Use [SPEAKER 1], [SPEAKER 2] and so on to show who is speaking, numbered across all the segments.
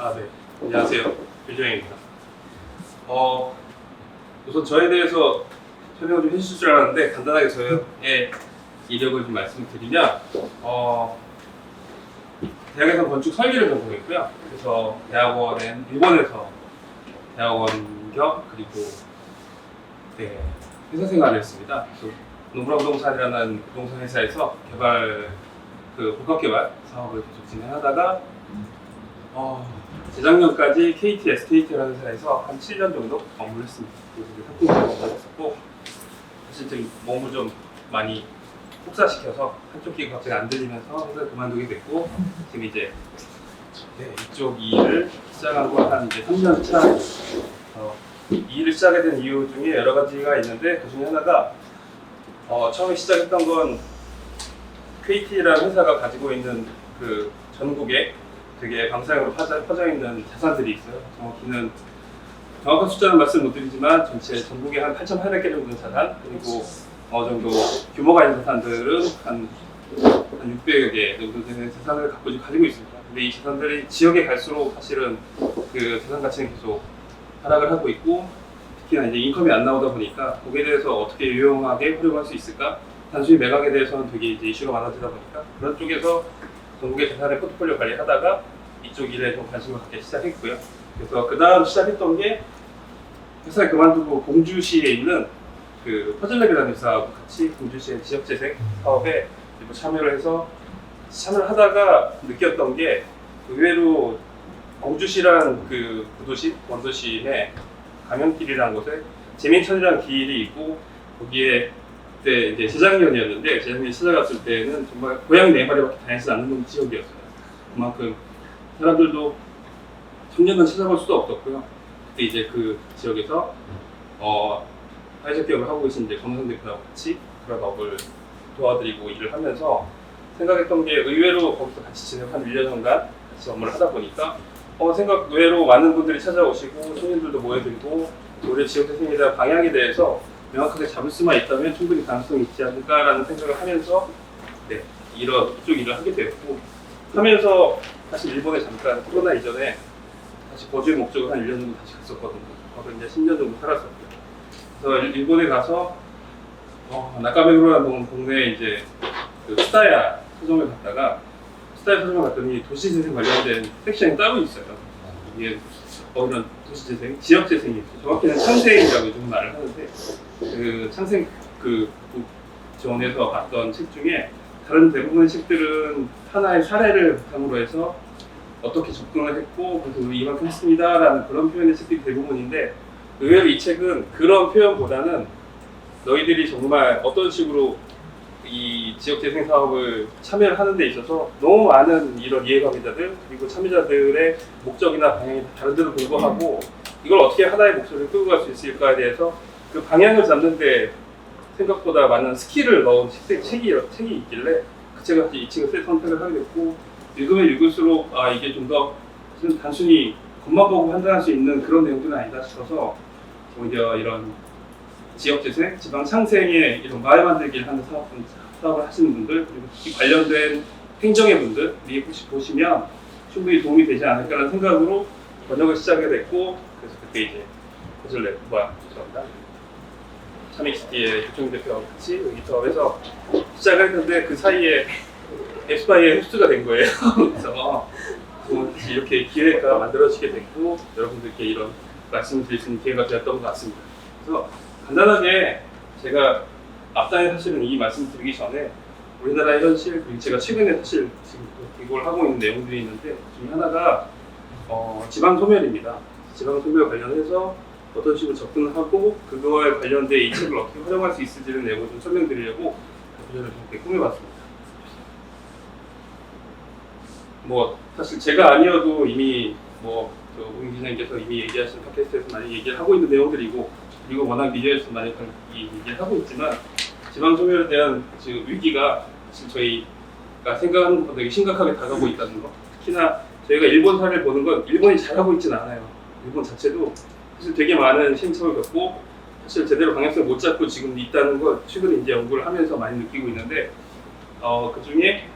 [SPEAKER 1] 네. 안녕하세요. 유정입니다. 우선 저에 대해서 설명을 좀 해주실 줄 알았는데 간단하게 저의 이력을 좀 말씀드리면 대학에서 건축 설계를 전공했고요. 그래서 대학원은 일본에서 대학원 겸 그리고 회사 생활을 했습니다. 그래서 노무라 부동산이라는 부동산 회사에서 복합 개발 사업을 계속 진행하다가 재작년까지 KT SKT라는 회사에서 한 7년 정도 업무를 했습니다. 그래서 상품을 업무했었고 사실 좀 몸을 좀 많이 혹사시켜서 한쪽 귀가 갑자기 안 들리면서 회사를 그만두게 됐고 지금 이제 이쪽 일을 시작한 건 한 이제 3년 차. 이 일을 시작하게 된 이유 중에 여러 가지가 있는데 그 중에 하나가 처음에 시작했던 건 KT라는 회사가 가지고 있는 그 전국에 되게 방사형으로 퍼져 있는 자산들이 있어요. 정확한 숫자는 말씀 못 드리지만 전국에 한 8,800개 정도 되는 자산, 그리고 어느 정도 규모가 있는 자산들은 한 600여 개 정도 되는 자산을 가지고 있습니다. 근데 이 자산들이 지역에 갈수록 사실은 그 자산 가치는 계속 하락을 하고 있고, 특히나 이제 인컴이 안 나오다 보니까 거기에 대해서 어떻게 유용하게 활용할 수 있을까? 단순히 매각에 대해서는 되게 이제 이슈가 많아지다 보니까 그런 쪽에서 전국의 자산의 포트폴리오 관리하다가 이쪽 일에 좀 관심을 갖기 시작했고요. 그래서 그 다음 시작했던 게 회사를 그만두고 공주시에 있는 그 퍼즐랩이라는 회사하고 같이 공주시의 지역재생 사업에 참여를 하다가 느꼈던 게 의외로 공주시라는 그 구도시, 원도심에 가면길이라는 곳에 재민천이라는 길이 있고 거기에 그때 이제 재작년에 찾아갔을 때는 정말 고양이 4마리밖에 다니지 않는 지역이었어요. 그만큼 사람들도 청년은 찾아볼 수도 없었고요. 그때 이제 그 지역에서 사회적 기업을 하고 계신 이제 강성 대표하고 같이 그런 업을 도와드리고 일을 하면서 생각했던 게 의외로 거기서 같이 지내고 한 1년 정도 같이 업무를 하다 보니까 의외로 많은 분들이 찾아오시고 손님들도 모여들고 우리 지역재생에 대한 방향에 대해서 명확하게 잡을 수만 있다면 충분히 가능성이 있지 않을까라는 생각을 하면서 이쪽 일을 하게 되었고, 하면서 사실 일본에 잠깐 코로나 이전에 다시 거주의 목적으로 한 1년 정도 다시 갔었거든요. 거기서 이제 10년 정도 살았었고요. 그래서 일본에 가서 나카메구라는 동네에 이제 그 스타야 서점을 갔더니 도시재생 관련된 섹션이 따로 있어요. 이게 이런 도시재생, 지역재생이 있어요. 정확히는 창생이라고 요즘 말을 하는데 그 창생 그 지원에서 봤던 책 중에 다른 대부분의 책들은 하나의 사례를 바탕으로 해서 어떻게 접근을 했고 그래서 이만큼 했습니다라는 그런 표현의 책들이 대부분인데 의외로 이 책은 그런 표현보다는 너희들이 정말 어떤 식으로 이 지역재생 사업을 참여를 하는 데 있어서 너무 많은 이런 이해관계자들 그리고 참여자들의 목적이나 방향이 다른데도 불구하고 이걸 어떻게 하나의 목소리를 끌고 갈 수 있을까에 대해서 그 방향을 잡는 데 생각보다 많은 스킬을 넣은 책이 있길래 그 책을 이 책을 선택을 하게 됐고, 읽으면 읽을수록 이게 좀 더 단순히 겉만 보고 판단할 수 있는 그런 내용들은 아니다 싶어서 오히려 이런 지역재생, 지방창생의 이런 마을 만들기를 하는 사업을 하시는 분들, 그리고 이 관련된 행정의 분들이 혹시 보시면 충분히 도움이 되지 않을까라는 생각으로 번역을 시작하게 됐고, 그래서 그때 이제 차믹시티의 조정희 대표와 같이 여기 사업에서 시작을 했는데 그 사이에 엑스파이에 흡수가 된 거예요. 그래서 이렇게 기회가 만들어지게 됐고 여러분들께 이런 말씀을 드릴 수 있는 기회가 되었던 것 같습니다. 그래서 간단하게 제가 앞단에 사실은 이 말씀 드리기 전에 우리나라의 현실, 그리고 제가 최근에 사실 지금 이걸 하고 있는 내용들이 있는데 그 중에 하나가 지방소멸입니다. 지방소멸 관련해서 어떤 식으로 접근을 하고 그거에 관련된 이 책을 어떻게 활용할 수 있을지를 내용을 좀 설명드리려고 도전을 좀 꾸며봤습니다. 사실 제가 아니어도 이미 웅 기자님께서 이미 얘기하신 팟캐스트에서 많이 얘기를 하고 있는 내용들이고, 그리고 워낙 미디어에서 많이 얘기를 하고 있지만 지방소멸에 대한 지금 위기가 사실 저희가 생각하는 것보다 되게 심각하게 다가오고 있다는 거. 특히나 저희가 일본 사례를 보는 건 일본이 잘하고 있지는 않아요. 일본 자체도 사실 되게 많은 시행착오를 겪고 사실 제대로 방향성을 못 잡고 지금 있다는 걸 최근에 이제 연구를 하면서 많이 느끼고 있는데 그 중에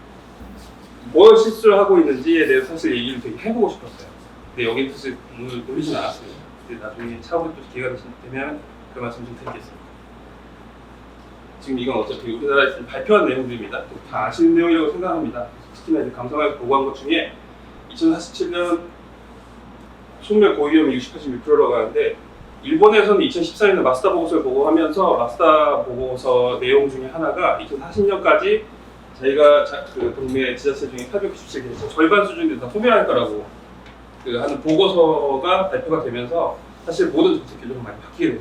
[SPEAKER 1] 뭘 실수를 하고 있는지에 대해서 사실 얘기를 되게 해보고 싶었어요. 근데 여기는 사실 오늘 올리진 않았습니다. 근데 나중에 차후에 또 기회가 되면 그 말씀 좀 드리겠습니다. 지금 이건 어차피 우리나라에서 발표한 내용들입니다. 또 다 아시는 내용이라고 생각합니다. 특히나 이제 감사원에서 보고한 것 중에 2047년 속멸 고위험이 60-86%라고 하는데 일본에서는 2014년에 마스다 보고서를 보고하면서 마스다 보고서 내용 중에 하나가 2040년까지 저희가 그 동네 지자체 중에 897개에서 절반 수준이 다 소멸할 거라고 하는 보고서가 발표가 되면서 사실 모든 정책 규정이 많이 바뀌게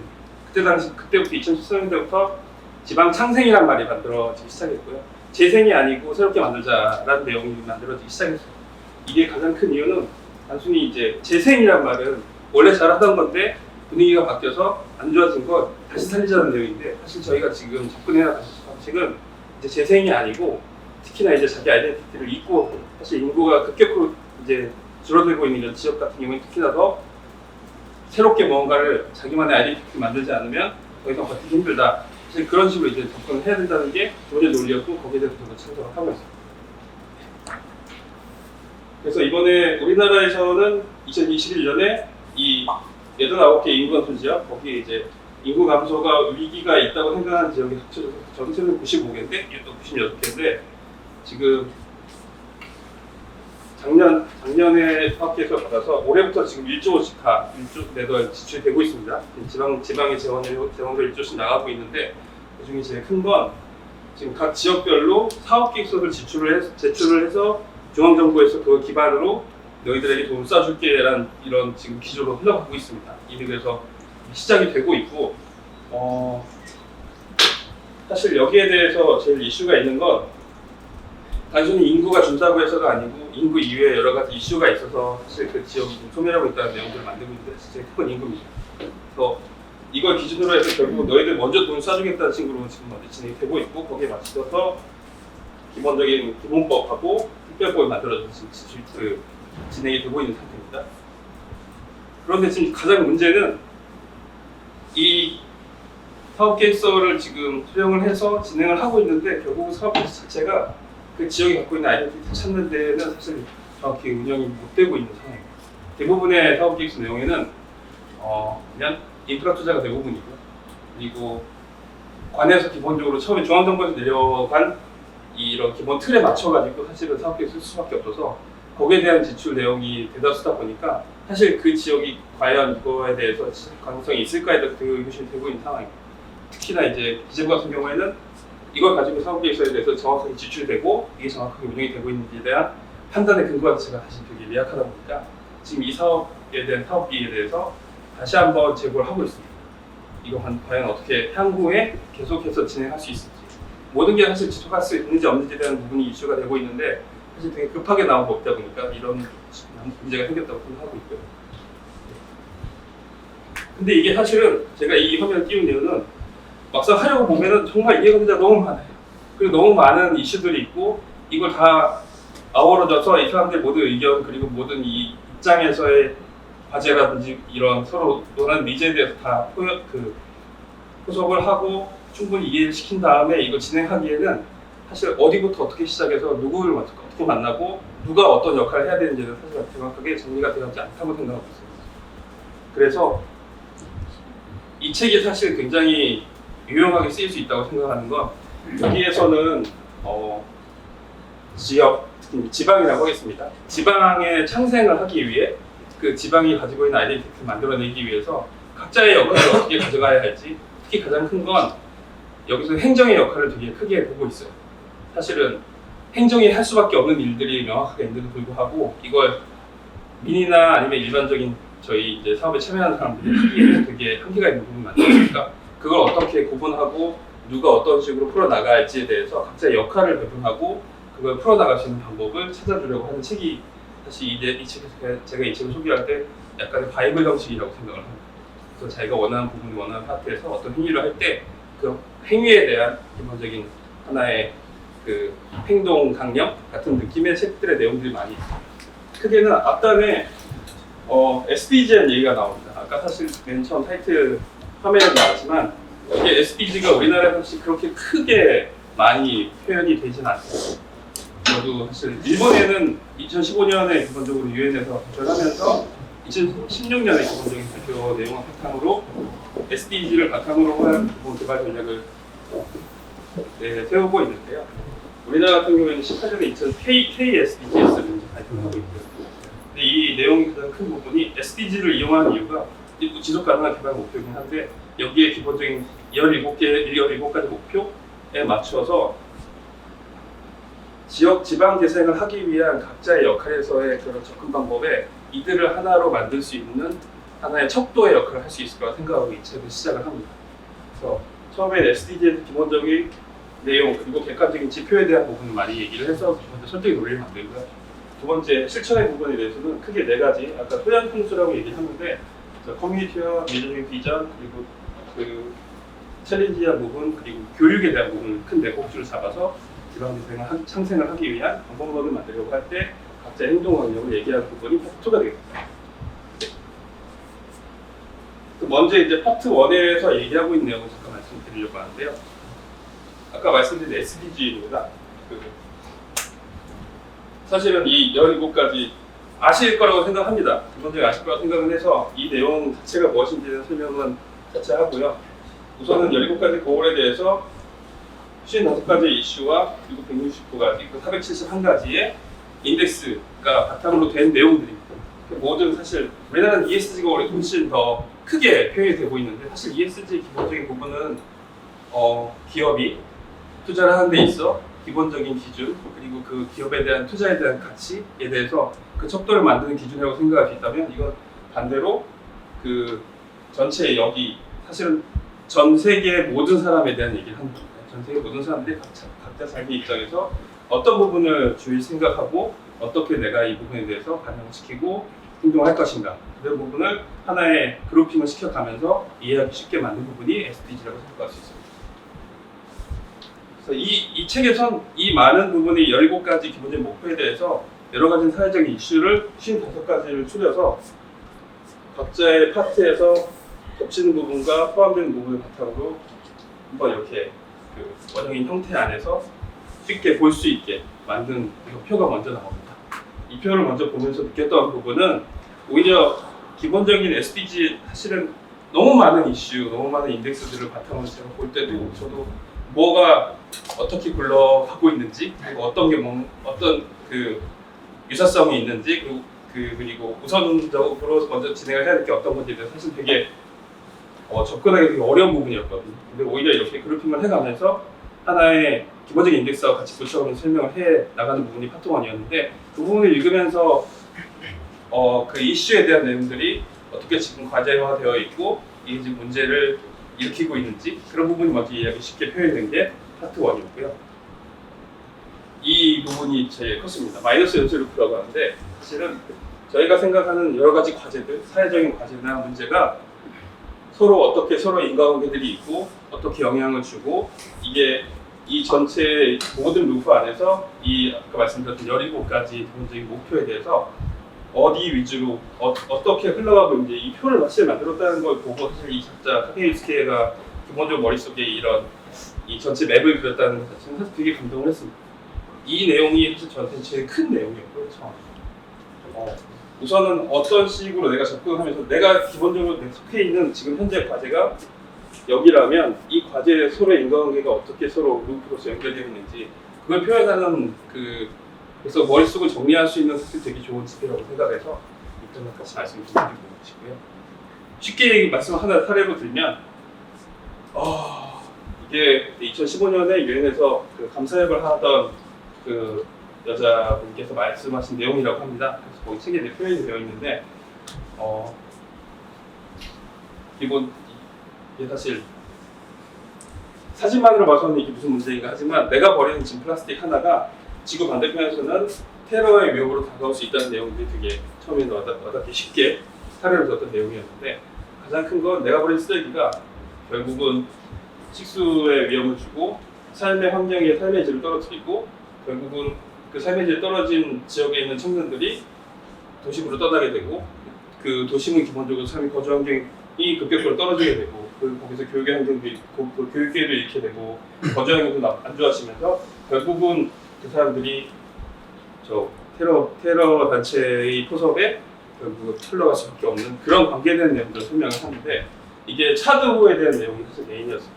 [SPEAKER 1] 됩니다. 그때부터 2014년대부터 지방 창생이란 말이 만들어지기 시작했고요. 재생이 아니고 새롭게 만들자라는 내용이 만들어지기 시작했어요. 이게 가장 큰 이유는 단순히 이제 재생이란 말은 원래 잘하던 건데 분위기가 바뀌어서 안 좋아진 걸 다시 살리자는 내용인데 사실 저희가 지금 접근해야 할 방식은 이제 재생이 아니고 특히나 이제 자기 아이덴티티를 잊고 사실 인구가 급격으로 이제 줄어들고 있는 이런 지역 같은 경우는 특히나 더 새롭게 뭔가를 자기만의 아이덴티티를 만들지 않으면 더 이상 버티기 힘들다. 사실 그런 식으로 이제 접근을 해야 된다는 게 기본의 논리였고 거기에 대해서 저도 참석을 하고 있습니다. 그래서 이번에 우리나라에서는 2021년에 이 89개 인구감소 지역, 거기에 이제 인구 감소가 위기가 있다고 생각하는 지역이 합쳐져서 전체는 95개인데 이게 또 96개인데 지금 작년에 사업계획을 받아서 올해부터 지금 1조씩 다 1조 내도 지출이 되고 있습니다. 지방의 재원도 1조씩 나가고 있는데 그 중에 제일 큰 건 지금 각 지역별로 사업계획서를 제출을 해서 중앙정부에서 그걸 기반으로 너희들에게 돈 쏴줄게라는 이런 지금 기조로 흘러가고 있습니다. 이미 그래서 시작이 되고 있고 사실 여기에 대해서 제일 이슈가 있는 건 단순히 인구가 준다고 해서가 아니고 인구 이외에 여러 가지 이슈가 있어서 사실 그 지역이 좀 소멸하고 있다는 내용들을 만들고 있는데 진짜 큰 인구입니다. 그래서 이걸 기준으로 해서 결국 너희들 먼저 돈 쏴주겠다는 식으로 지금 진행이 되고 있고 거기에 맞춰서 기본적인 기본법하고 특별법이 만들어져서 지금 진행이 되고 있는 상태입니다. 그런데 지금 가장 문제는 이 사업계획서를 지금 수령을 해서 진행을 하고 있는데 결국 사업계획서 자체가 그 지역이 갖고 있는 아이덴티티를 찾는 데는 사실 정확히 운영이 못 되고 있는 상황입니다. 대부분의 사업계획서 내용에는 그냥 인프라 투자가 대부분이고요. 그리고 관에서 기본적으로 처음에 중앙정부에서 내려간 이런 기본 틀에 맞춰가지고 사실은 사업계획서 쓸 수밖에 없어서 거기에 대한 지출 내용이 대다수다 보니까 사실 그 지역이 과연 이거에 대해서 지속 가능성이 있을까에 대해서 되게 의구심이 되고 있는 상황입니다. 특히나 이제 기재부 같은 경우에는 이걸 가지고 사업계획서에 대해서 정확하게 지출되고 이게 정확하게 운영이 되고 있는지에 대한 판단의 근거 자체가 사실 되게 미약하다 보니까 지금 이 사업에 대한 사업비에 대해서 다시 한번 제고를 하고 있습니다. 이거 과연 어떻게 향후에 계속해서 진행할 수 있을지 모든 게 사실 지속할 수 있는지 없는지에 대한 부분이 이슈가 되고 있는데 사실 되게 급하게 나온 거 없다 보니까 이런 문제가 생겼다고 생각하고 있고요. 근데 이게 사실은 제가 이 화면을 띄운 이유는 막상 하려고 보면은 정말 이해가 진짜 너무 많아요. 그리고 너무 많은 이슈들이 있고 이걸 다 아우러져서 이 사람들 모두 의견 그리고 모든 이 입장에서의 과제라든지 이런 서로 논하는 니즈에 대해서 다 포섭을 하고 충분히 이해를 시킨 다음에 이걸 진행하기에는 사실 어디부터 어떻게 시작해서 누구를 어떻게 만나고 누가 어떤 역할을 해야 되는지는 사실 정확하게 정리가 되지 않다고 생각하고 있습니다. 그래서 이 책이 사실 굉장히 유용하게 쓰일 수 있다고 생각하는 건 여기에서는 지역, 특히 지방이라고 하겠습니다. 지방의 창생을 하기 위해 그 지방이 가지고 있는 아이덴티티를 만들어내기 위해서 각자의 역할을 어떻게 가져가야 할지 특히 가장 큰 건 여기서 행정의 역할을 되게 크게 보고 있어요. 사실은 행정이 할 수밖에 없는 일들이 명확하게 있는데도 불구하고 이걸 민이나 아니면 일반적인 저희 이제 사업에 참여하는 사람들이 하기에는 되게 한계가 있는 부분이 많으니까 그걸 어떻게 구분하고 누가 어떤 식으로 풀어나갈지에 대해서 각자의 역할을 배분하고 그걸 풀어나갈 수 있는 방법을 찾아주려고 하는 책이 사실 이 책에서 제가 이 책을 소개할 때 약간의 바이블 형식이라고 생각을 합니다. 그래서 자기가 원하는 부분, 원하는 파트에서 어떤 행위를 할 때 그 행위에 대한 기본적인 하나의 그 행동 강령 같은 느낌의 책들의 내용들이 많이 있습니다. 크게는 앞단에 SDG라는 얘기가 나옵니다. 아까 사실 맨 처음 타이틀 화면에 나왔지만 이게 SDG가 우리나라에서 사실 그렇게 크게 많이 표현이 되지는 않습니다. 저도 사실 일본에는 2015년에 기본적으로 유엔에서 발표하면서 2016년에 기본적인 발표 내용을 바탕으로 SDG를 바탕으로 한 기본 개발 전략을 세우고 있는데요. 우리나라 같은 경우에는 18년에 KSDGS를 이제 발표하고 있고요. 근데 이 내용의 가장 큰 부분이 SDG를 이용하는 이유가 지속 가능한 개발 목표이긴 한데 여기에 기본적인 17가지 목표에 맞춰서 지역 지방 재생을 하기 위한 각자의 역할에서의 그런 접근 방법에 이들을 하나로 만들 수 있는 하나의 척도의 역할을 할 수 있을 거라 생각하고 이 책을 시작을 합니다. 그래서 처음에 SDG의 기본적인 내용 그리고 객관적인 지표에 대한 부분을 많이 얘기를 해서 먼저 설득의 논리를 만들고요. 두 번째 실천의 부분에 대해서는 크게 4가지 아까 토양 풍수라고 얘기하는데 커뮤니티와 미래적인 비전 그리고 그 챌린지한 부분 그리고 교육에 대한 부분을 큰 4꼭지를 잡아서 지방 재생을 상생을 하기 위한 방법론을 만들려고 할 때 각자의 행동 방향을 얘기하는 부분이 파트 2가 되겠습니다. 먼저 이제 파트 1에서 얘기하고 있는 내용을 잠깐 말씀드리려고 하는데요. 아까 말씀드린 SDG입니다. 사실은 이 17가지 아실 거라고 생각합니다. 기본적으로 아실 거라고 생각을 해서 이 내용 자체가 무엇인지는 설명은 자체 하고요. 우선은 17가지 고울에 대해서 55가지 이슈와 그리고 169가지, 471가지의 인덱스가 바탕으로 된 내용들입니다. 모든 사실 우리나라는 ESG가 올해 훨씬 더 크게 표현이 되고 있는데 사실 ESG 기본적인 부분은 기업이 투자를 하는 데 있어 기본적인 기준 그리고 그 기업에 대한 투자에 대한 가치에 대해서 그 척도를 만드는 기준이라고 생각할 수 있다면 이건 반대로 그 전체 여기 사실은 전 세계 모든 사람에 대한 얘기를 하는 겁니다. 전 세계 모든 사람들이 각자 자기 입장에서 어떤 부분을 주의 생각하고 어떻게 내가 이 부분에 대해서 반영시키고 행동할 것인가 그런 부분을 하나의 그룹핑을 시켜가면서 이해하기 쉽게 만든 부분이 SDG라고 생각할 수 있습니다. 그래서 이 책에선 이 많은 부분이 17가지 기본적인 목표에 대해서 여러 가지 사회적인 이슈를 55가지를 추려서 각자의 파트에서 겹치는 부분과 포함되는 부분을 바탕으로 한번 이렇게 그 원형인 형태 안에서 쉽게 볼 수 있게 만든 표가 먼저 나옵니다. 이 표를 먼저 보면서 느꼈던 부분은 오히려 기본적인 SDG 사실은 너무 많은 이슈, 너무 많은 인덱스들을 바탕으로 제가 볼 때도 저도 뭐가 어떻게 굴러가고 있는지 그리고 어떤 게 어떤 그 유사성이 있는지 그리고 우선적으로 먼저 진행을 해야 될 게 어떤 건지에 대해서 사실 되게 접근하기 되게 어려운 부분이었거든요. 근데 오히려 이렇게 그룹핑을 해가면서 하나의 기본적인 인덱스와 같이 붙여가면서 설명을 해 나가는 부분이 파트 1이었는데 그 부분을 읽으면서 그 이슈에 대한 내용들이 어떻게 지금 과제화되어 있고 이게 지금 문제를 일으키고 있는지 그런 부분이 먼저 이해하기 쉽게 표현된 게 파트 1이었고요. 이 부분이 제일 컸습니다. 마이너스 연쇄 루프라고 하는데 사실은 저희가 생각하는 여러 가지 과제들, 사회적인 과제나 문제가 서로 인과관계들이 있고 어떻게 영향을 주고 이게 이 전체 모든 루프 안에서 이 아까 말씀드렸던 17가지 기본적인 목표에 대해서 어디 위주로 어떻게 흘러가고 있는지 이 표를 사실 만들었다는 걸 보고 사실 이 작자 카페유스케가 기본적으로 머릿속에 이런 이 전체 맵을 그렸다는 것 자체는 사실 되게 감동을 했습니다. 이 내용이 사실 저한테 제일 큰 내용이었고요. 처음. 우선은 어떤 식으로 내가 접근하면서 내가 기본적으로 속해 있는 지금 현재 과제가 여기라면 이 과제의 서로의 인과관계가 어떻게 서로 루프로서 연결되어 있는지 그걸 표현하는 그래서 머릿속을 정리할 수 있는 사실 되게 좋은 지표라고 생각해서 이 점을 같이 말씀을 드리고 싶고요. 쉽게 말씀 하나 사례로 들면 이게 2015년에 유엔에서 그 감사협을 하던 그 여자분께서 말씀하신 내용이라고 합니다. 그래서 거기 책에 표현이 되어 있는데 기본 이게 사실 사진만으로 봐서는 이게 무슨 문제인가 하지만 내가 버리는 지금 플라스틱 하나가 지구 반대편에서는 테러의 위협으로 다가올 수 있다는 내용들이 되게 처음에는 와닿기 쉽게 사례를 들었던 내용이었는데 가장 큰 건 내가 버린 쓰레기가 결국은 식수의 위험을 주고 삶의 환경에 삶의 질을 떨어뜨리고 결국은 그 삶의 질 떨어진 지역에 있는 청년들이 도심으로 떠나게 되고 그 도심은 기본적으로 삶의 거주 환경이 급격하게 떨어지게 되고 거기서 교육의 환경도 있고 교육 기회도 잃게 되고 거주 환경도 안 좋아지면서 결국은 그 사람들이 저 테러 단체의 포섭에 결국 흘러갈 수밖에 없는 그런 관계에 대한 내용들을 설명을 하는데 이게 차도에 대한 내용이 사실 메인이었어요.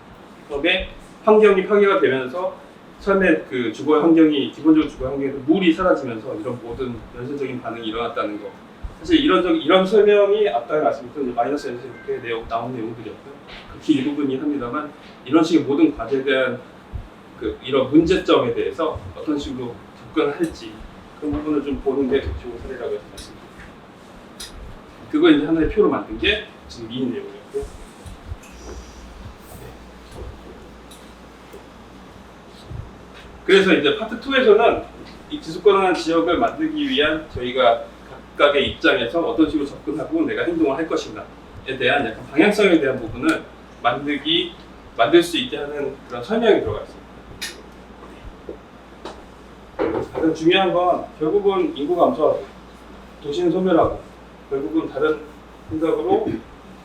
[SPEAKER 1] 그다음에 환경이 파괴가 되면서 삶의 그 주거 환경이 기본적으로 주거 환경에서 물이 사라지면서 이런 모든 연쇄적인 반응이 일어났다는 거. 사실 이런 설명이 아까 말씀드렸던 마이너스 연쇄 내용 나온 내용들이었고요. 극히 일부분이 합니다만 이런 식의 모든 과제에 대한 그 이런 문제점에 대해서 어떤 식으로 접근을 할지 그런 부분을 좀 보는 게 좋은 사례라고 해서 말씀드립니다. 그거 이제 하나의 표로 만든 게 지금 이 내용이었고요. 그래서 이제 파트 2에서는 이 지속가능한 지역을 만들기 위한 저희가 각각의 입장에서 어떤 식으로 접근하고 내가 행동을 할 것인가에 대한 약간 방향성에 대한 부분을 만들 수 있게 하는 그런 설명이 들어가 있습니다. 가장 중요한 건 결국은 인구 감소하고 도시는 소멸하고 결국은 다른 생각으로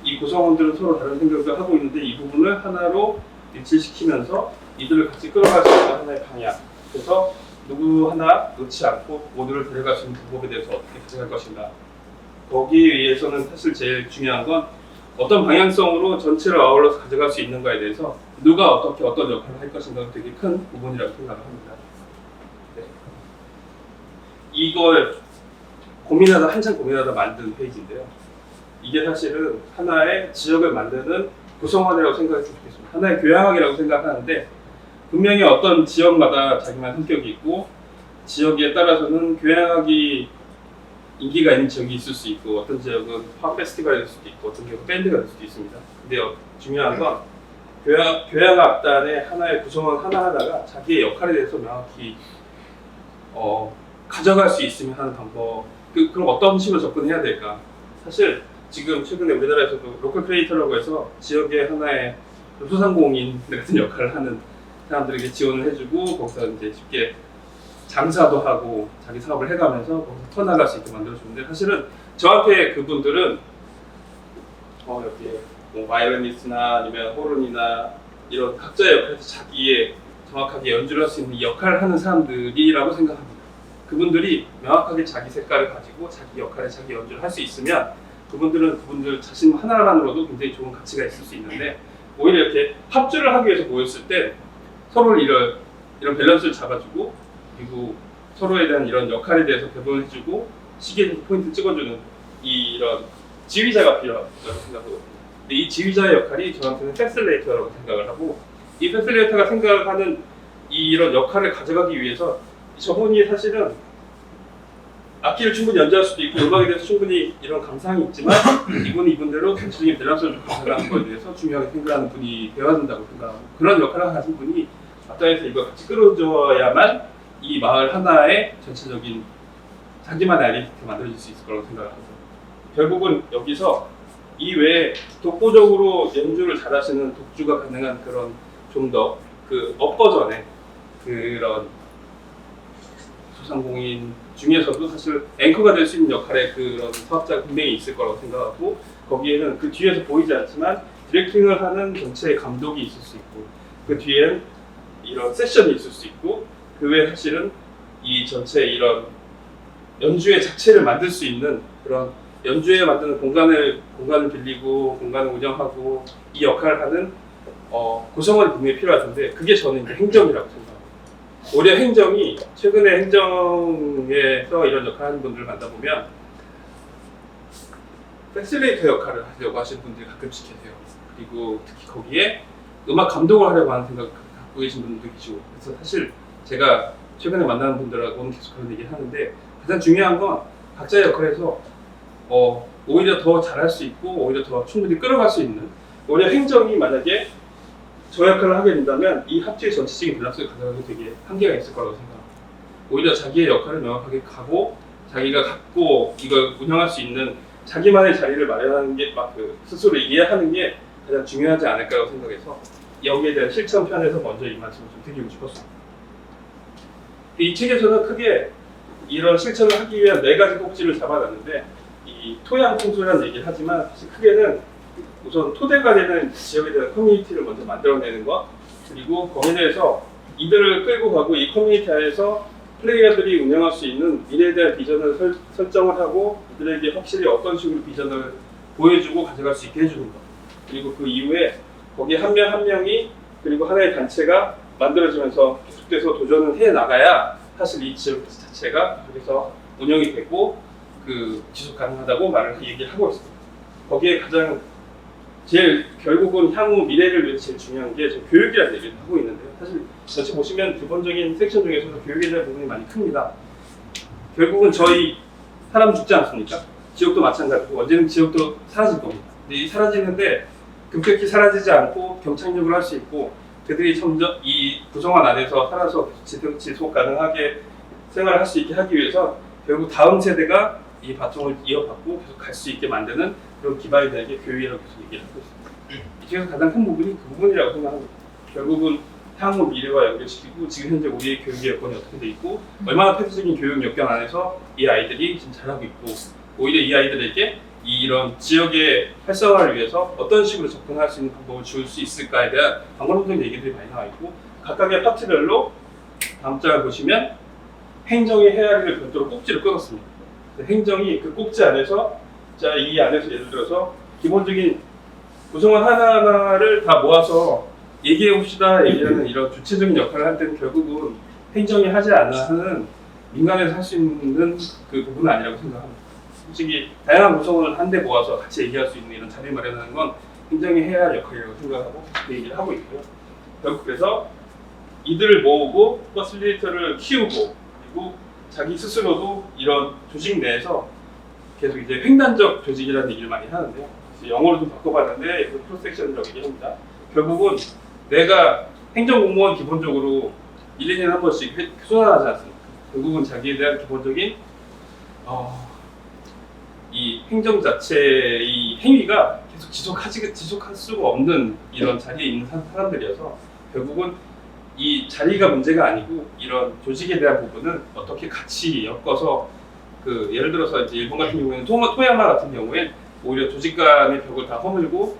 [SPEAKER 1] 이 구성원들은 서로 다른 생각을 하고 있는데 이 부분을 하나로 일치시키면서 이들을 같이 끌어갈 수 있는 하나의 방향. 그래서 누구 하나 놓지 않고 모두를 데려갈 수 있는 방법에 대해서 어떻게 가져갈 것인가. 거기에 위해서는 사실 제일 중요한 건 어떤 방향성으로 전체를 아울러서 가져갈 수 있는가에 대해서 누가 어떻게 어떤 역할을 할 것인가가 되게 큰 부분이라고 생각을 합니다. 네. 이걸 한참 고민하다 만든 페이지인데요. 이게 사실은 하나의 지역을 만드는 구성원이라고 생각했으면 좋겠습니다. 하나의 교양학이라고 생각하는데 분명히 어떤 지역마다 자기만의 성격이 있고 지역에 따라서는 교양학이 인기가 있는 지역이 있을 수 있고 어떤 지역은 팝 페스티벌이 될 수도 있고 어떤 지역은 밴드가 될 수도 있습니다. 근데 중요한 건 교양악단의 하나의 구성원 하나하나가 자기의 역할에 대해서 명확히 가져갈 수 있으면 하는 방법. 그럼 어떤 식으로 접근해야 될까? 사실 지금 최근에 우리나라에서도 로컬 크리에이터라고 해서 지역의 하나의 소상공인 같은 역할을 하는 사람들에게 지원을 해주고 거기서 이제 쉽게 장사도 하고 자기 사업을 해가면서 거기서 터나갈 수 있게 만들어주는데 사실은 저한테 그분들은 여기에 뭐 바이올리니스트나 아니면 호른이나 이런 각자의 역할에서 자기의 정확하게 연주를 할 수 있는 역할을 하는 사람들이라고 생각합니다. 그분들이 명확하게 자기 색깔을 가지고 자기 역할에 자기 연주를 할 수 있으면 그분들 자신 하나만으로도 굉장히 좋은 가치가 있을 수 있는데 오히려 이렇게 합주를 하기 위해서 모였을 때 서로 이런 밸런스를 잡아주고 그리고 서로에 대한 이런 역할에 대해서 배분을 해주고 시계 포인트 찍어주는 이런 지휘자가 필요하다고 생각하거든요. 근데 이 지휘자의 역할이 저한테는 패슬레이터라고 생각을 하고 이 패슬레이터가 생각하는 이런 역할을 가져가기 위해서 저분이 사실은 악기를 충분히 연주할 수도 있고 음악에 대해서 충분히 이런 감상이 있지만 이분대로 전체적인 밸런스를 가져가는 것에 대해서 중요하게 생각하는 분이 되어야 된다고 생각하고 그런 역할을 가진 분이 앞단에서 이걸 같이 끌어줘야만 이 마을 하나의 전체적인 자기만의 아이덴티티가 만들어질 수 있을 거라고 생각을 합니다. 결국은 여기서 이 외에 독보적으로 연주를 잘하시는 독주가 가능한 그런 좀 더 그 업버전의 그런 소상공인 중에서도 사실 앵커가 될 수 있는 역할의 그런 사업자가 분명히 있을 거라고 생각하고 거기에는 그 뒤에서 보이지 않지만 디렉팅을 하는 전체의 감독이 있을 수 있고 그 뒤엔 이런 세션이 있을 수 있고 그 외에 사실은 이 전체 이런 연주의 자체를 만들 수 있는 그런 연주에 만드는 공간을 빌리고 공간을 운영하고 이 역할을 하는 구성원이 분명히 필요하던데 그게 저는 이제 행정이라고 생각합니다. 오히려 행정이 최근에 행정에서 이런 역할을 하는 분들을 만나보면 패실레이터 역할을 하려고 하시는 분들이 가끔씩 계세요. 그리고 특히 거기에 음악 감독을 하려고 하는 생각을 갖고 계신 분들도 계시고 그래서 사실 제가 최근에 만나는 분들하고는 계속 그런 얘기를 하는데 가장 중요한 건 각자의 역할에서 오히려 더 잘할 수 있고 오히려 더 충분히 끌어갈 수 있는 오히려 행정이 만약에 저 역할을 하게 된다면 이 합주의 전체적인 밸런스를 가져가기 되게 한계가 있을 거라고 생각합니다. 오히려 자기의 역할을 명확하게 가고 자기가 갖고 이걸 운영할 수 있는 자기만의 자리를 마련하는 게 막 스스로 이해하는 게 가장 중요하지 않을까라고 생각해서 여기에 대한 실천 편에서 먼저 이 말씀을 좀 드리고 싶었습니다. 이 책에서는 크게 이런 실천을 하기 위한 4가지 꼭지를 잡아놨는데 이 토양 풍수라는 얘기를 하지만 사실 크게는 우선 토대가 되는 지역에 대한 커뮤니티를 먼저 만들어내는 것 그리고 거기에 대해서 이들을 끌고 가고 이 커뮤니티 안에서 플레이어들이 운영할 수 있는 미래에 대한 비전을 설정을 하고 그들에게 확실히 어떤 식으로 비전을 보여주고 가져갈 수 있게 해주는 것. 그리고 그 이후에 거기에 한 명 한 명이 그리고 하나의 단체가 만들어지면서 계속돼서 도전을 해 나가야 사실 이 지역 자체가 여기서 운영이 되고 그 지속 가능하다고 얘기를 하고 있습니다. 거기에 가장 제일 결국은 향후 미래를 위해서 제일 중요한 게 지금 교육이라는 얘기를 하고 있는데요. 사실 전체 보시면 기본적인 섹션 중에서도 교육에 대한 부분이 많이 큽니다. 결국은 저희 사람 죽지 않습니까? 지역도 마찬가지고 언제는 지역도 사라질 겁니다. 근데 이 사라지는데 급격히 사라지지 않고 경착륙을 할 수 있고 그들이 점점 이 구성원 안에서 살아서 지속 가능하게 생활을 할 수 있게 하기 위해서 결국 다음 세대가 이 바통을 이어받고 계속 갈 수 있게 만드는 그런 기반이 되는 게 교육이라고 계속 얘기를 하고 있습니다. 이 중에서 가장 큰 부분이 그 부분이라고 생각합니다. 결국은 향후 미래와 연결시키고 지금 현재 우리의 교육의 여건이 어떻게 돼 있고 얼마나 폐쇄적인 교육 여건 안에서 이 아이들이 지금 잘하고 있고 오히려 이 아이들에게 이런 지역의 활성화를 위해서 어떤 식으로 접근할 수 있는 방법을 줄 수 있을까에 대한 방법론적인 얘기들이 많이 나와 있고 각각의 파트별로 다음 장을 보시면 행정의 헤아리를 별도로 꼭지를 끊었습니다. 행정이 그 꼭지 안에서 자, 이 안에서 예를 들어서 기본적인 구성원 하나하나를 다 모아서 얘기해 봅시다 얘기하는 이런 주체적인 역할을 할 때는 결국은 행정이 하지 않는 한은 민간에서 할 수 있는 그 부분은 아니라고 생각합니다. 솔직히 다양한 구성원을 한데 모아서 같이 얘기할 수 있는 이런 자리 마련하는 건 행정이 해야 할 역할이라고 생각하고 그 얘기를 하고 있고요. 결국 그래서 이들을 모으고 퍼실리테이터를 키우고 그리고 자기 스스로도 이런 조직 내에서 계속 이제 횡단적 조직이라는 얘기를 많이 하는데요. 그래서 영어로 좀 바꿔봤는데 크로스섹션이라고 얘기합니다. 결국은 내가 행정공무원 기본적으로 1, 2년에 한 번씩 순환하지 않습니까? 결국은 자기에 대한 기본적인 이 행정 자체의 이 행위가 계속 지속할 수가 없는 이런 자리에 있는 사람들이어서 결국은 이 자리가 문제가 아니고 이런 조직에 대한 부분은 어떻게 같이 엮어서 그 예를 들어서 이제 일본 같은 경우에는 토야마 같은 경우에 오히려 조직 간의 벽을 다 허물고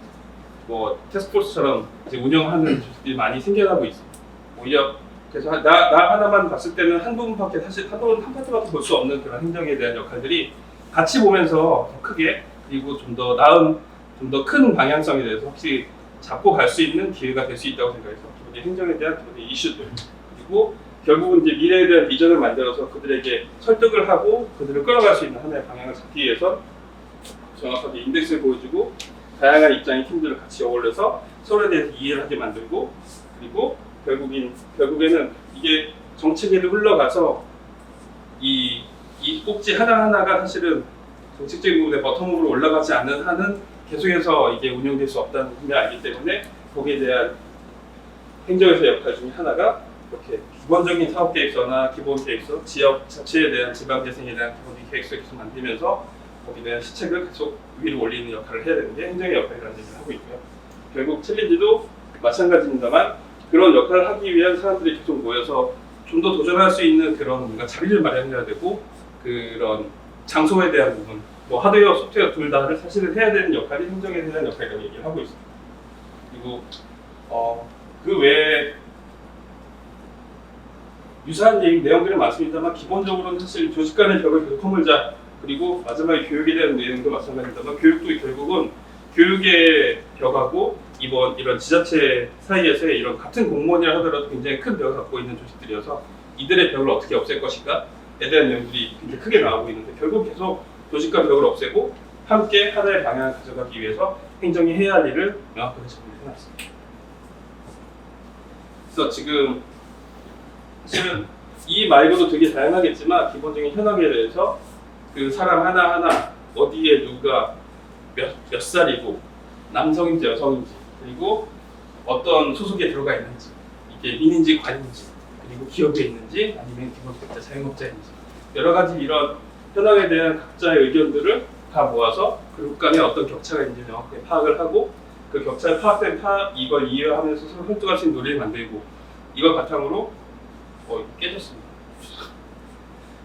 [SPEAKER 1] 뭐 테스크포스처럼 이제 운영하는 조직들이 많이 생겨나고 있습니다. 오히려 그래서 나 하나만 봤을 때는 한 부분밖에 사실 한 파트밖에 볼 수 없는 그런 행정에 대한 역할들이 같이 보면서 더 크게 그리고 좀 더 나은 좀 더 큰 방향성에 대해서 확실히 잡고 갈 수 있는 기회가 될 수 있다고 생각해서 기본적인 행정에 대한 기본적인 이슈들 그리고 결국은 이제 미래에 대한 비전을 만들어서 그들에게 설득을 하고 그들을 끌어갈 수 있는 하나의 방향을 잡기 위해서 정확하게 인덱스를 보여주고 다양한 입장의 팀들을 같이 어울려서 서로에 대해서 이해를 하게 만들고 그리고 결국에는 이게 정책에도 흘러가서 이 꼭지 하나하나가 사실은 정책적인 부분에 버텀으로 올라가지 않는 한은 계속해서 이게 운영될 수 없다는 분명히 알기 때문에 거기에 대한 행정에서의 역할 중에 하나가 이렇게 기본적인 사업 계획서나 기본 계획서, 지역 자체에 대한 지방 재생에 대한 기본적인 계획서 계속 만들면서 거기에 대한 시책을 계속 위로 올리는 역할을 해야 되는 게 행정의 역할이라는 얘기를 하고 있고요. 결국 챌린지도 마찬가지입니다만 그런 역할을 하기 위한 사람들이 계속 모여서 좀 더 도전할 수 있는 그런 뭔가 자리를 마련해야 되고 그런 장소에 대한 부분, 뭐 하드웨어, 소프트웨어 둘 다를 사실은 해야 되는 역할이 행정에 대한 역할이라고 얘기를 하고 있습니다. 그리고 그 외에 유사한 내용들이 많습니다만 기본적으로는 사실 조직 간의 벽을 계속 허물자 그리고 마지막에 교육에 대한 내용도 마찬가지입니다만 교육도 결국은 교육의 벽하고 이런 지자체 사이에서의 이런 같은 공무원이라 하더라도 굉장히 큰 벽을 갖고 있는 조직들이어서 이들의 벽을 어떻게 없앨 것인가에 대한 내용들이 굉장히 크게 나오고 있는데 결국 계속 조직과 벽을 없애고 함께 하나의 방향을 가져가기 위해서 행정이 해야 할 일을 명확하게 정리해놨습니다. 그래서 지금 사실은 이 말고도 되게 다양하겠지만 기본적인 현황에 대해서 그 사람 하나하나 어디에 누가 몇 살이고 남성인지 여성인지 그리고 어떤 소속에 들어가 있는지 이게 민인지 관인지 그리고 기업에 있는지 아니면 기본적자 자영업자인지 여러 가지 이런 현황에 대한 각자의 의견들을 다 모아서 그룹 간에 어떤 격차가 있는지 명확하게 파악을 하고 그 격차에 파악된 이걸 이해하면서 서로 설득할 수 있는 논리를 만들고 이걸 바탕으로 깨졌습니다.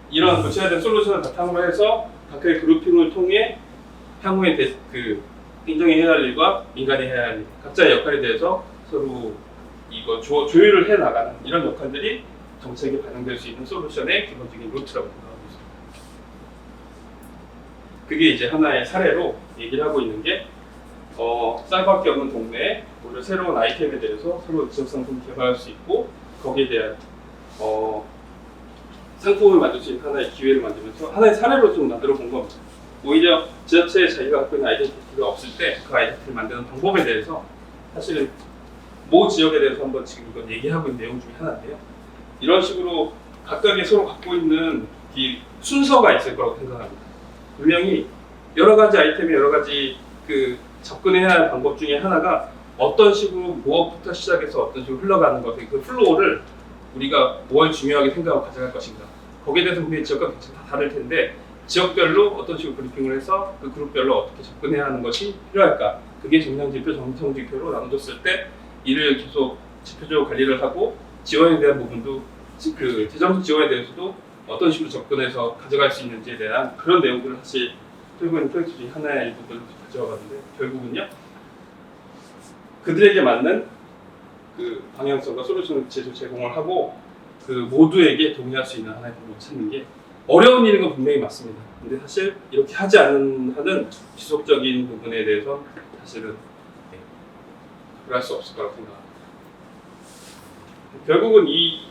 [SPEAKER 1] 이런 고쳐야 될 솔루션을 바탕으로 해서 각각의 그룹핑을 통해 향후에 그 행정이 해야 할 일과 민간이 해야 할 일, 각자의 역할에 대해서 서로 이거 조율을 해 나가는 이런 역할들이 정책에 반영될 수 있는 솔루션의 기본적인 루트라고 생각하고 있습니다. 그게 이제 하나의 사례로 얘기를 하고 있는 게 쌀밖에 없는 동네에 오히려 새로운 아이템에 대해서 새로운 지역상품을 개발할 수 있고 거기에 대한 상품을 만들 수 있는 하나의 기회를 만들면서 하나의 사례로 좀 만들어 본 겁니다. 오히려 지자체에 자기가 갖고 있는 아이덴티티가 없을 때 그 아이덴티티를 만드는 방법에 대해서 사실은 모 지역에 대해서 한번 지금 이건 얘기하고 있는 내용 중에 하나인데요. 이런 식으로 각각의 서로 갖고 있는 이 순서가 있을 거라고 생각합니다. 분명히 여러 가지 아이템에 여러 가지 그 접근해야 할 방법 중에 하나가 어떤 식으로 무엇부터 시작해서 어떤 식으로 흘러가는 것, 그 플로우를 우리가 뭘 중요하게 생각하고 가져갈 것인가. 거기에 대해서 분명히 지역과 다 다를 텐데 지역별로 어떤 식으로 브리핑을 해서 그 그룹별로 어떻게 접근해야 하는 것이 필요할까. 그게 정량지표, 정성지표로 나눠졌을 때 이를 계속 지표적으로 관리를 하고 지원에 대한 부분도 그 재정적 지원에 대해서도 어떤 식으로 접근해서 가져갈 수 있는지에 대한 그런 내용들을 사실 들고 있는 프로젝트 중에 하나의 일부분을 가져와봤는데 결국은요 그들에게 맞는 그 방향성과 솔루션을 제공을 하고 그 모두에게 동의할 수 있는 하나의 방법을 찾는 게 어려운 일인 건 분명히 맞습니다. 근데 사실 이렇게 하지 않는 한은 지속적인 부분에 대해서 사실은 그럴 수 없을 거라고 생각합니다. 결국은 이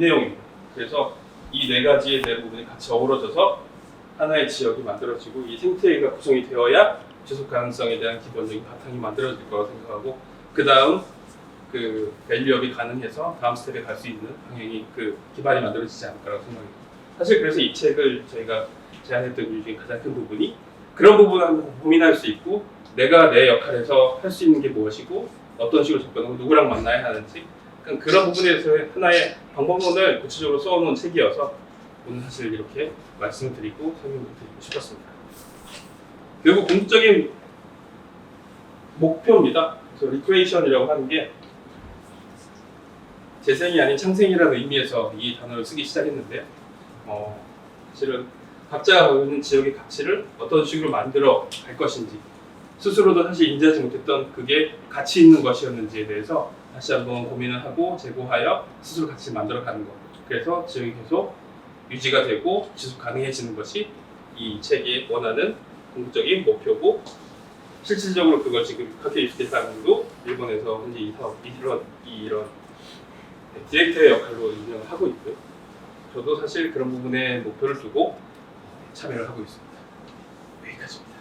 [SPEAKER 1] 내용입니다. 그래서 이 네 가지의 네 부분이 같이 어우러져서 하나의 지역이 만들어지고 이 생태계가 구성이 되어야 지속 가능성에 대한 기본적인 바탕이 만들어질 거라고 생각하고 그 다음 그 밸류업이 가능해서 다음 스텝에 갈 수 있는 방향이 그 기반이 만들어지지 않을까라고 생각합니다. 사실 그래서 이 책을 저희가 제안했던 이유 중에 가장 큰 부분이 그런 부분을 한번 고민할 수 있고 내가 내 역할에서 할 수 있는 게 무엇이고 어떤 식으로 접근하고 누구랑 만나야 하는지 그런 부분에 대해서 하나의 방법론을 구체적으로 써놓은 책이어서 오늘 사실 이렇게 말씀을 드리고 설명을 드리고 싶었습니다. 결국 궁극적인 목표입니다. 그래서 리크레이션이라고 하는 게 재생이 아닌 창생이라는 의미에서 이 단어를 쓰기 시작했는데요. 사실은 각자가 갖고 있는 지역의 가치를 어떤 식으로 만들어 갈 것인지 스스로도 사실 인지하지 못했던 그게 가치 있는 것이었는지에 대해서 다시 한번 고민을 하고 재고하여 스스로 가치를 만들어 가는 것. 그래서 지역이 계속 유지가 되고 지속 가능해지는 것이 이 책이 원하는 궁극적인 목표고 실질적으로 그걸 지금 카케 유스케사님도 일본에서 현재 이 사업 이런 디렉터의 역할로 운영을 하고 있고요. 저도 사실 그런 부분에 목표를 두고 참여를 하고 있습니다. 여기까지입니다.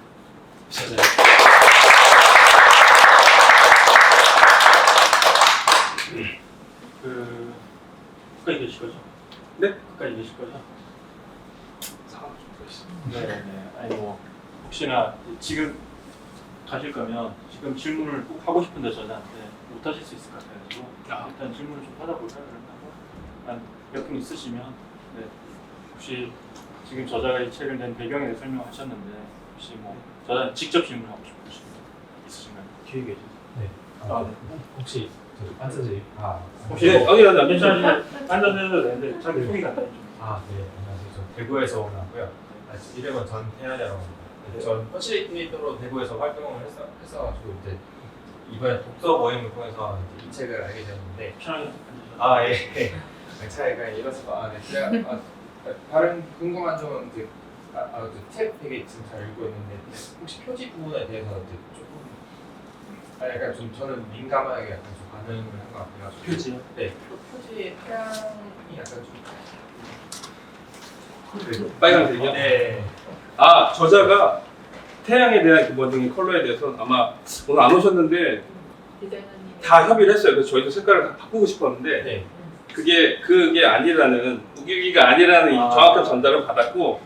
[SPEAKER 2] 끝까지 계실 거죠?
[SPEAKER 1] 네?
[SPEAKER 2] 끝까지 계실 거죠?
[SPEAKER 1] 상황 좀 보겠습니다.
[SPEAKER 2] 네. 아니 뭐 혹시나 지금 가실 거면 지금 질문을 꼭 하고 싶은데 저희한테 못 하실 수 있을 것 같아가지고 일단 질문을 좀 받아볼까요? 그러면 몇 분 있으시면 네. 혹시 지금 저자가 이 책을 낸 배경에 대해 설명하셨는데 혹시 뭐 저자 직접 질문하고 싶으신 분 있으신가요?
[SPEAKER 3] 뒤에 계시죠? 네. 혹시 안서지
[SPEAKER 2] 혹시
[SPEAKER 1] 네, 아니
[SPEAKER 2] 괜찮으시면 앉아서 해도 되는데 자기 소개가 안 되죠.
[SPEAKER 3] 네, 안녕하세요. 저 대구에서 오고요. 이름은 전태현이라고 합니다. 전 퍼실리테이터로 대구에서 활동을 했어가지고 이제 이번에 독서 모임을 통해서 이제 이 책을 알게 되었는데
[SPEAKER 2] 편하게 앉으셔서.
[SPEAKER 3] 예. 차이가 이렇습니다. 네. 제가 다른 궁금한 점은 이제 책 되게 지금 잘 읽고 있는데 혹시 표지 부분에 대해서 이제 조금 약간 좀 저는 민감하게 약간 좀 반응을 한 것 같아가지고
[SPEAKER 1] 표지요?
[SPEAKER 3] 네. 표지의 태양이 약간 좀
[SPEAKER 1] 빨간색이요?
[SPEAKER 3] 네.
[SPEAKER 1] 아 저자가 태양에 대한 기본적인 컬러에 대해서 아마 오늘 안 오셨는데 다 협의를 했어요. 그래서 저희도 색깔을 다 바꾸고 싶었는데
[SPEAKER 3] 네.
[SPEAKER 1] 그게 아니라는 우기기가 아니라는 정확한 전달을 받았고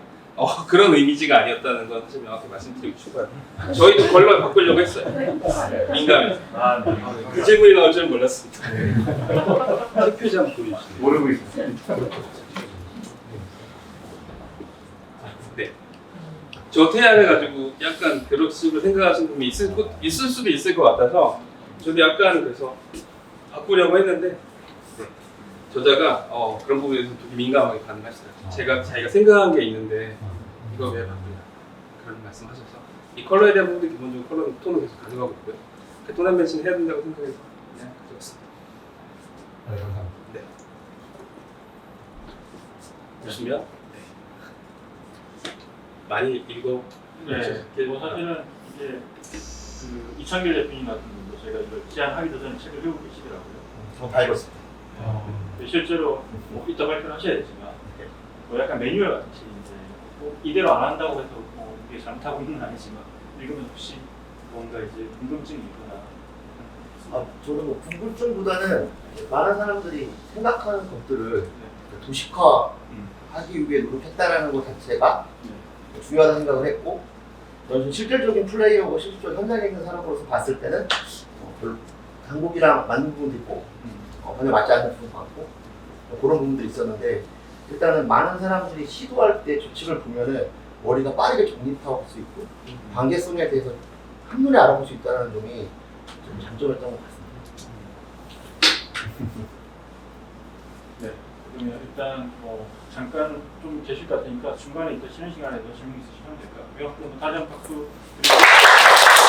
[SPEAKER 1] 그런 이미지가 아니었다는 건 사실 명확히 말씀드리고 싶어요. 저희도 컬러 바꾸려고 했어요. 민감해서. 그 질문이 나올 줄은 몰랐습니다. 책 표지 한번 보여주시죠.
[SPEAKER 3] 모르고 있어요.
[SPEAKER 1] 네. 저 태양을 가지고 약간 그런 식으로 생각하시는 분이 있을 수도 있을 것 같아서 저도 약간 그래서 바꾸려고 했는데 네. 저자가 그런 부분에서 되게 민감하게 반응하시더라고요. 자기가 생각한 게 있는데 이거 왜 바꾸냐 그런 말씀하셔서 이 컬러에 대한 부분도 기본적으로 컬러 톤을 계속 가져가고 있고요. 톤 한 배치는 해야 된다고 생각해서 그냥 가져왔습니다.
[SPEAKER 3] 네, 감사합니다.
[SPEAKER 1] 네. 보시면 많이 읽어
[SPEAKER 2] 네. 뭐 사실은 이제 그 이창길 대표님 같은 분도 제가 이걸 제안하기도 전에 책을 읽고 계시더라고요.
[SPEAKER 4] 다 읽었습니다.
[SPEAKER 2] 실제로 뭐 이따 발표를 하셔야 되지만 뭐 약간 매뉴얼 같은 책인데 뭐 이대로 안 한다고 해서 뭐 이게 잘못하고 있는 건 아니지만 읽으면 혹시 뭔가 이제 궁금증이 있거나
[SPEAKER 4] 저는 뭐 궁금증보다는 많은 사람들이 생각하는 것들을 도식화하기 위해 노력했다라는 것 자체가 중요하다고 생각을 했고, 저는 실질적인 플레이어고 실질적인 현장에 있는 사람으로서 봤을 때는 별로 한국이랑 맞는 부분도 있고 전혀 맞지 않는 부분도 많고 그런 부분들이 있었는데, 일단은 많은 사람들이 시도할 때 조칙을 보면은 머리가 빠르게 정립할 수 있고 관계성에 대해서 한눈에 알아볼 수 있다는 점이 좀 장점이었던 것 같습니다.
[SPEAKER 2] 네. 그러면 일단 뭐 잠깐 좀 계실 것 같으니까 중간에 이따 쉬는 시간에도 질문 있으시면 될까요? 그럼 다시 한번 박수 드리겠습니다.